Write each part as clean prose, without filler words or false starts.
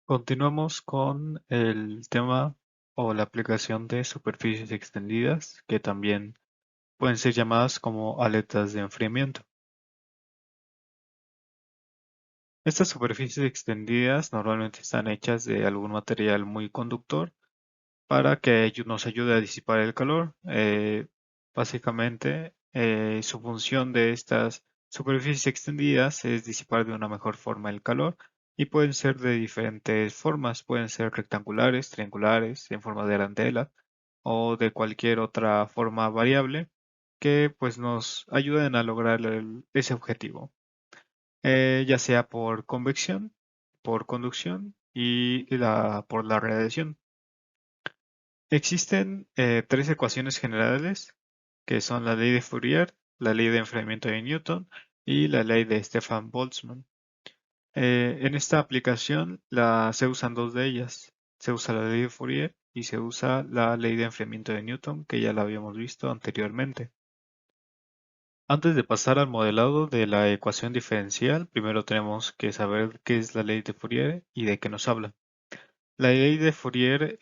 Continuamos con el tema o la aplicación de superficies extendidas, que también pueden ser llamadas como aletas de enfriamiento. Estas superficies extendidas normalmente están hechas de algún material muy conductor para que nos ayude a disipar el calor. Básicamente, su función de estas superficies extendidas es disipar de una mejor forma el calor y pueden ser de diferentes formas, pueden ser rectangulares, triangulares, en forma de arandela o de cualquier otra forma variable que pues nos ayuden a lograr ese objetivo, ya sea por convección, por conducción y por la radiación. Existen tres ecuaciones generales, que son la ley de Fourier, la ley de enfriamiento de Newton y la ley de Stefan Boltzmann. En esta aplicación se usan dos de ellas. Se usa la ley de Fourier y se usa la ley de enfriamiento de Newton, que ya la habíamos visto anteriormente. Antes de pasar al modelado de la ecuación diferencial, primero tenemos que saber qué es la ley de Fourier y de qué nos habla. La ley de Fourier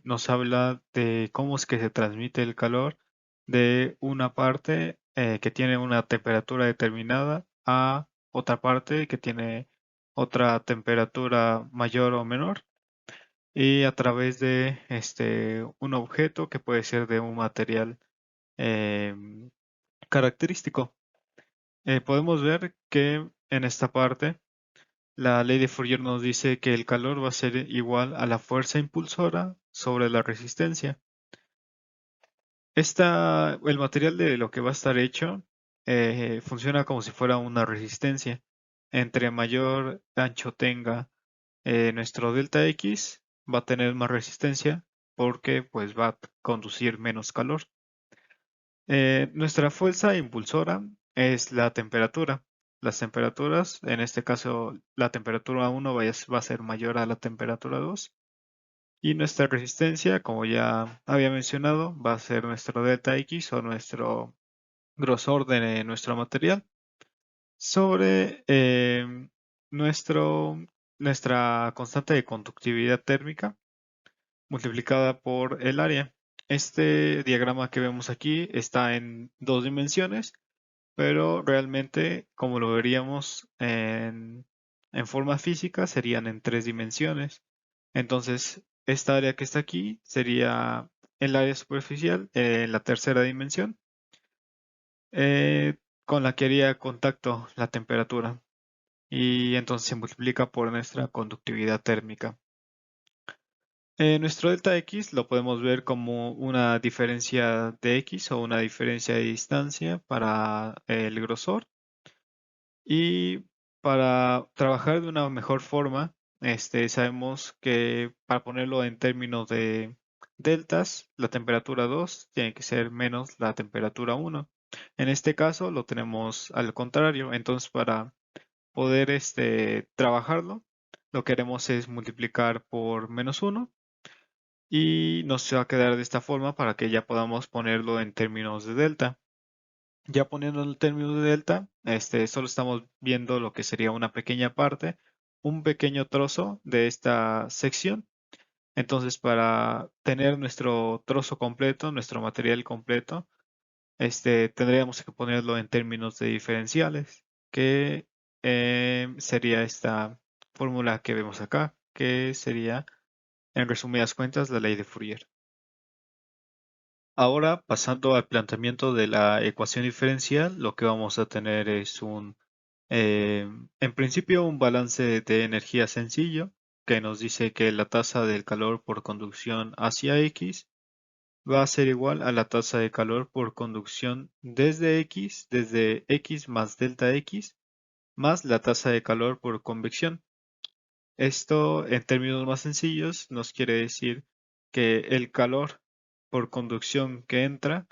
nos habla de cómo es que se transmite el calor de una parte que tiene una temperatura determinada a otra parte que tiene otra temperatura mayor o menor, y a través de un objeto que puede ser de un material em, característico. Podemos ver que en esta parte la ley de Fourier nos dice que el calor va a ser igual a la fuerza impulsora sobre la resistencia. El material de lo que va a estar hecho funciona como si fuera una resistencia. Entre mayor ancho tenga nuestro delta X, va a tener más resistencia porque pues va a conducir menos calor. Nuestra fuerza impulsora es la temperatura. Las temperaturas, en este caso la temperatura 1 va a ser mayor a la temperatura 2. Y nuestra resistencia, como ya había mencionado, va a ser nuestro delta X o nuestro grosor de nuestro material sobre nuestro, nuestra constante de conductividad térmica multiplicada por el área. Este diagrama que vemos aquí está en dos dimensiones, pero realmente, como lo veríamos en forma física, serían en tres dimensiones. Entonces, esta área que está aquí sería el área superficial en la tercera dimensión, eh, con la que haría contacto la temperatura. Y entonces se multiplica por nuestra conductividad térmica. Nuestro delta X lo podemos ver como una diferencia de X o una diferencia de distancia para el grosor. Y para trabajar de una mejor forma, sabemos que para ponerlo en términos de deltas, la temperatura 2 tiene que ser menos la temperatura 1. En este caso lo tenemos al contrario. Entonces, para poder trabajarlo, lo que haremos es multiplicar por menos 1 y nos va a quedar de esta forma para que ya podamos ponerlo en términos de delta. Ya poniendo el término de delta, solo estamos viendo lo que sería una pequeña parte, un pequeño trozo de esta sección. Entonces, para tener nuestro trozo completo, nuestro material completo, tendríamos que ponerlo en términos de diferenciales, que sería esta fórmula que vemos acá, que sería, en resumidas cuentas, la ley de Fourier. Ahora, pasando al planteamiento de la ecuación diferencial, lo que vamos a tener es en principio, un balance de energía sencillo que nos dice que la tasa del calor por conducción hacia X va a ser igual a la tasa de calor por conducción desde X más delta X, más la tasa de calor por convección. Esto, en términos más sencillos, nos quiere decir que el calor por conducción que entra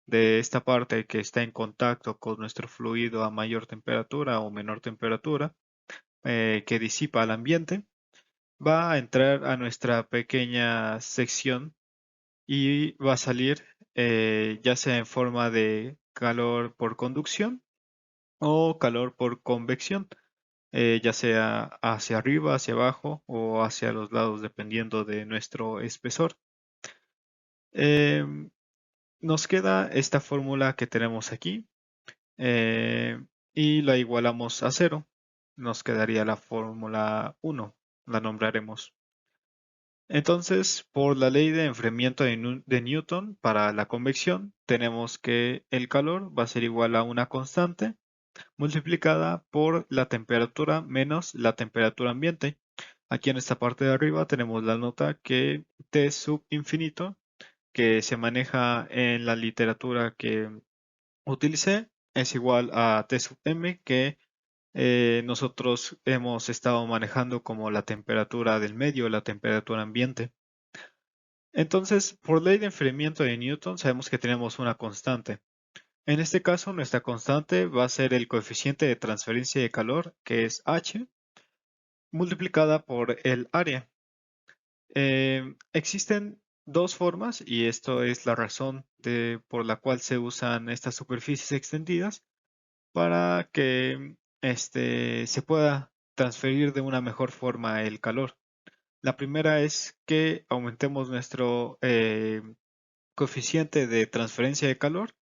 de esta parte que está en contacto con nuestro fluido a mayor temperatura o menor temperatura, que disipa al ambiente, va a entrar a nuestra pequeña sección y va a salir ya sea en forma de calor por conducción o calor por convección. ya sea hacia arriba, hacia abajo o hacia los lados, dependiendo de nuestro espesor. Em, Nos queda esta fórmula que tenemos aquí eh, y la igualamos a cero. Nos quedaría la fórmula 1, la nombraremos. Entonces, por la ley de enfriamiento de Newton para la convección, tenemos que el calor va a ser igual a una constante multiplicada por la temperatura menos la temperatura ambiente. Aquí en esta parte de arriba tenemos la nota que T sub infinito, que se maneja en la literatura que utilicé, es igual a T sub m, que nosotros hemos estado manejando como la temperatura del medio, la temperatura ambiente. Entonces, por ley de enfriamiento de Newton, sabemos que tenemos una constante. En este caso, nuestra constante va a ser el coeficiente de transferencia de calor, que es H, multiplicada por el área. Existen dos formas, y esto es la razón por la cual se usan estas superficies extendidas, para que se pueda transferir de una mejor forma el calor. La primera es que aumentemos nuestro coeficiente de transferencia de calor.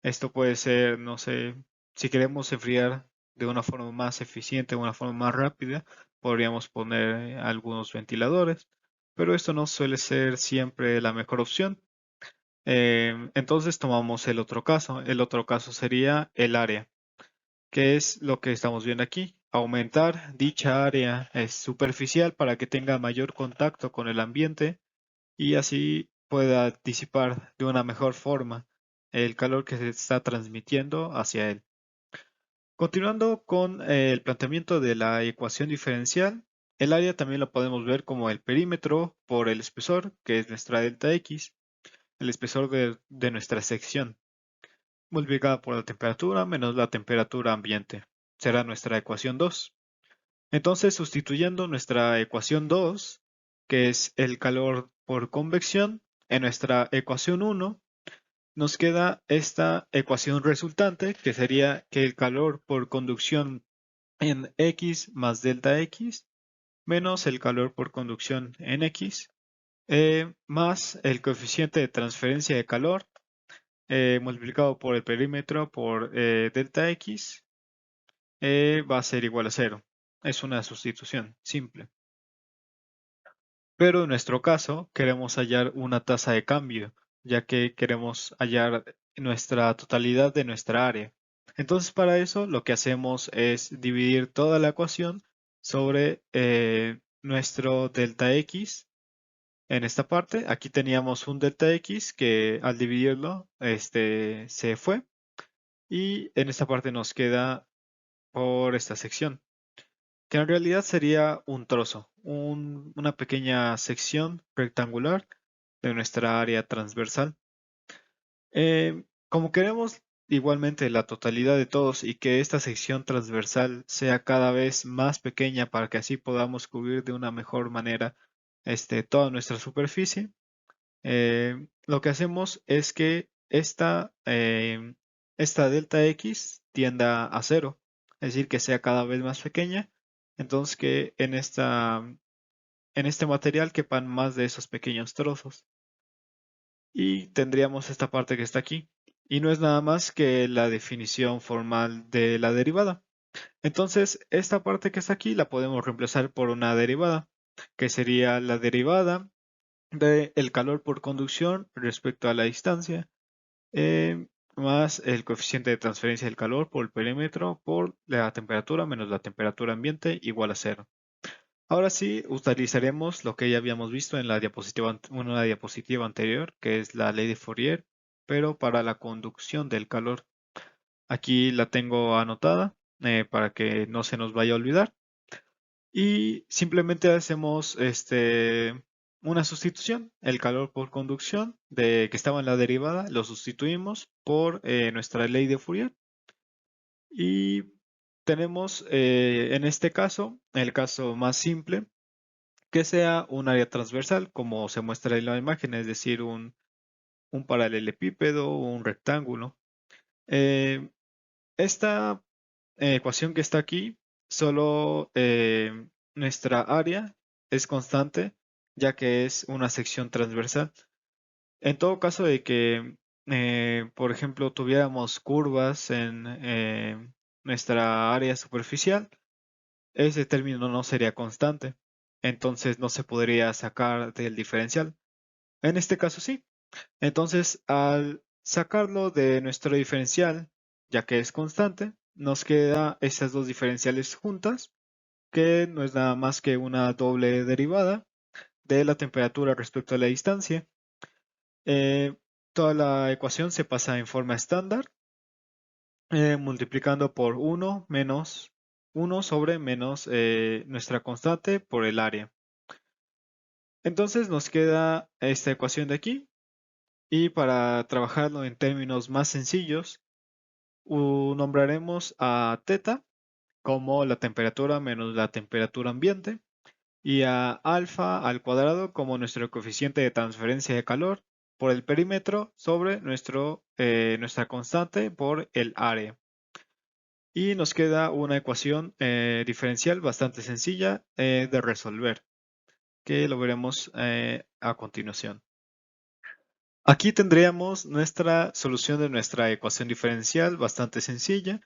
Esto puede ser, no sé, si queremos enfriar de una forma más eficiente, de una forma más rápida, podríamos poner algunos ventiladores, pero esto no suele ser siempre la mejor opción. Entonces tomamos el otro caso. El otro caso sería el área, que es lo que estamos viendo aquí. Aumentar dicha área superficial para que tenga mayor contacto con el ambiente y así pueda disipar de una mejor forma el calor que se está transmitiendo hacia él. Continuando con el planteamiento de la ecuación diferencial, el área también lo podemos ver como el perímetro por el espesor, que es nuestra delta X, el espesor de nuestra sección, multiplicada por la temperatura menos la temperatura ambiente. Será nuestra ecuación 2. Entonces, sustituyendo nuestra ecuación 2, que es el calor por convección, en nuestra ecuación 1, nos queda esta ecuación resultante, que sería que el calor por conducción en X más delta X, menos el calor por conducción en X, más el coeficiente de transferencia de calor, multiplicado por el perímetro por delta X, va a ser igual a cero. Es una sustitución simple. Pero en nuestro caso queremos hallar una tasa de cambio, ya que queremos hallar nuestra totalidad de nuestra área. Entonces para eso lo que hacemos es dividir toda la ecuación sobre nuestro delta x. En esta parte, aquí teníamos un delta x que al dividirlo se fue y en esta parte nos queda por esta sección, que en realidad sería un trozo, una pequeña sección rectangular de nuestra área transversal. Como queremos igualmente la totalidad de todos y que esta sección transversal sea cada vez más pequeña para que así podamos cubrir de una mejor manera toda nuestra superficie, lo que hacemos es que esta delta X tienda a cero, es decir, que sea cada vez más pequeña, entonces que en este material quepan más de esos pequeños trozos. Y tendríamos esta parte que está aquí. Y no es nada más que la definición formal de la derivada. Entonces, esta parte que está aquí la podemos reemplazar por una derivada, que sería la derivada del calor por conducción respecto a la distancia, más el coeficiente de transferencia del calor por el perímetro por la temperatura menos la temperatura ambiente igual a cero. Ahora sí, utilizaremos lo que ya habíamos visto en la diapositiva, una diapositiva anterior, que es la ley de Fourier, pero para la conducción del calor. Aquí la tengo anotada para que no se nos vaya a olvidar. Y simplemente hacemos una sustitución. El calor por conducción que estaba en la derivada lo sustituimos por nuestra ley de Fourier. Y tenemos en este caso, el caso más simple, que sea un área transversal, como se muestra en la imagen, es decir, un paralelepípedo o un rectángulo. Eh, esta ecuación que está aquí solo nuestra área es constante, ya que es una sección transversal. En todo caso de que, por ejemplo, tuviéramos curvas en nuestra área superficial, ese término no sería constante, entonces no se podría sacar del diferencial. En este caso sí. Entonces, al sacarlo de nuestro diferencial, ya que es constante, nos queda estas dos diferenciales juntas, que no es nada más que una doble derivada de la temperatura respecto a la distancia. Eh, Toda la ecuación se pasa en forma estándar, multiplicando por uno sobre menos nuestra constante por el área. Entonces nos queda esta ecuación de aquí, y para trabajarlo en términos más sencillos, nombraremos a θ como la temperatura menos la temperatura ambiente y a alfa al cuadrado como nuestro coeficiente de transferencia de calor por el perímetro sobre nuestra constante por el área. Y nos queda una ecuación diferencial bastante sencilla de resolver, que lo veremos a continuación. Aquí tendríamos nuestra solución de nuestra ecuación diferencial bastante sencilla,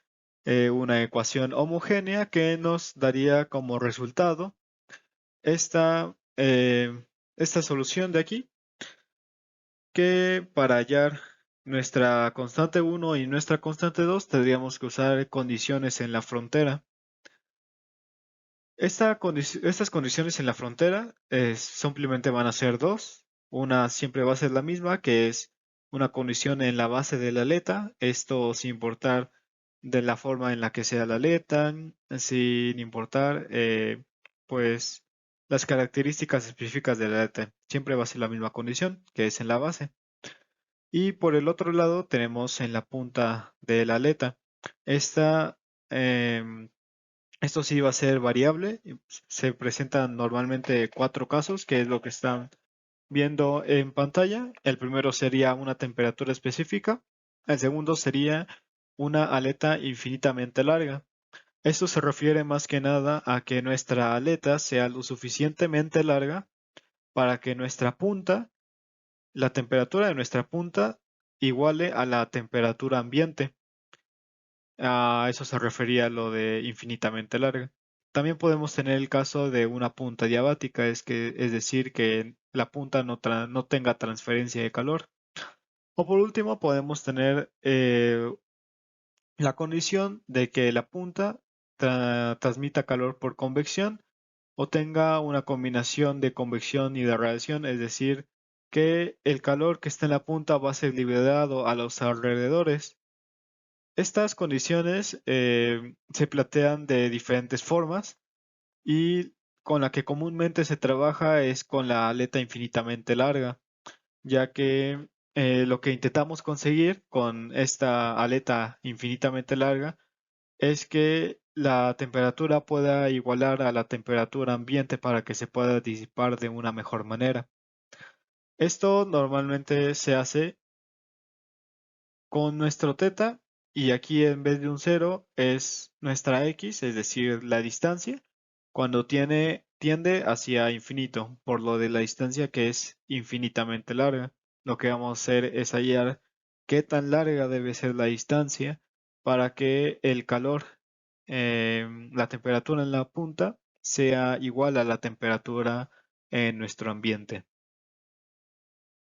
una ecuación homogénea que nos daría como resultado esta, esta solución de aquí, que para hallar nuestra constante 1 y nuestra constante 2 tendríamos que usar condiciones en la frontera. Estas condiciones en la frontera simplemente van a ser dos. Una siempre va a ser la misma, que es una condición en la base de la aleta, esto sin importar de la forma en la que sea la aleta, sin importar pues las características específicas de la aleta. Siempre va a ser la misma condición, que es en la base. Y por el otro lado tenemos en la punta de la aleta. Esta em, Esto sí va a ser variable. Se presentan normalmente cuatro casos, que es lo que están viendo en pantalla. El primero sería una temperatura específica. El segundo sería una aleta infinitamente larga. Esto se refiere más que nada a que nuestra aleta sea lo suficientemente larga para que la temperatura de nuestra punta, iguale a la temperatura ambiente. A eso se refería lo de infinitamente larga. También podemos tener el caso de una punta diabática, es decir, que la punta no tenga transferencia de calor. O por último, podemos tener la condición de que la punta transmita calor por convección o tenga una combinación de convección y de radiación, es decir, que el calor que está en la punta va a ser liberado a los alrededores. Estas condiciones se plantean de diferentes formas y con la que comúnmente se trabaja es con la aleta infinitamente larga, ya que lo que intentamos conseguir con esta aleta infinitamente larga es que la temperatura pueda igualar a la temperatura ambiente para que se pueda disipar de una mejor manera. Esto normalmente se hace con nuestro θ, y aquí en vez de un 0 es nuestra x, es decir, la distancia, cuando tiende hacia infinito, por lo de la distancia que es infinitamente larga. Lo que vamos a hacer es hallar qué tan larga debe ser la distancia para que el calor, la temperatura en la punta, sea igual a la temperatura en nuestro ambiente.